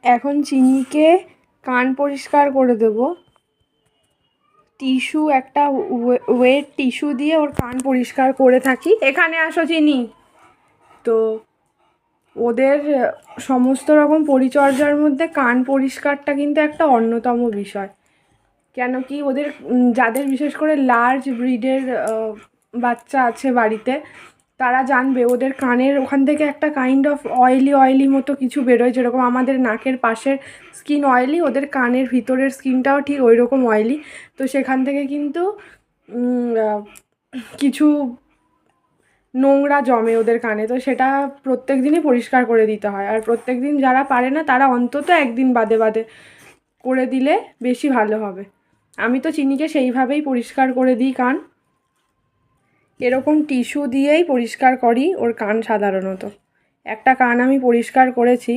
এখন চিনিকে কান পরিষ্কার করে দেব। টিস্যু, একটা ওয়েট টিস্যু দিয়ে ওর কান পরিষ্কার করে থাকি। এখানে আসো চিনি। তো ওদের সমস্ত রকম পরিচর্যার মধ্যে কান পরিষ্কারটা কিন্তু একটা অন্যতম বিষয়। কেন কি ওদের যাদের বিশেষ করে লার্জ ব্রিডের বাচ্চা আছে বাড়িতে, তারা জানবে ওদের কানের ওখান থেকে একটা কাইন্ড অফ অয়েলি মতো কিছু বেরোয়। যেরকম আমাদের নাকের পাশের স্কিন অয়েলি, ওদের কানের ভিতরের স্কিনটাও ঠিক ওই রকম অয়েলি। তো সেখান থেকে কিন্তু কিছু নোংরা জমে ওদের কানে। তো সেটা প্রত্যেক দিনই পরিষ্কার করে দিতে হয়। আর প্রত্যেক দিন যারা পারে না তারা অন্তত একদিন বাদে বাদে করে দিলে বেশি ভালো হবে। আমি তো চিনিকে সেইভাবেই পরিষ্কার করে দিই কান। এরকম টিস্যু দিয়েই পরিষ্কার করি ওর কান। সাধারণত একটা কান আমি পরিষ্কার করেছি।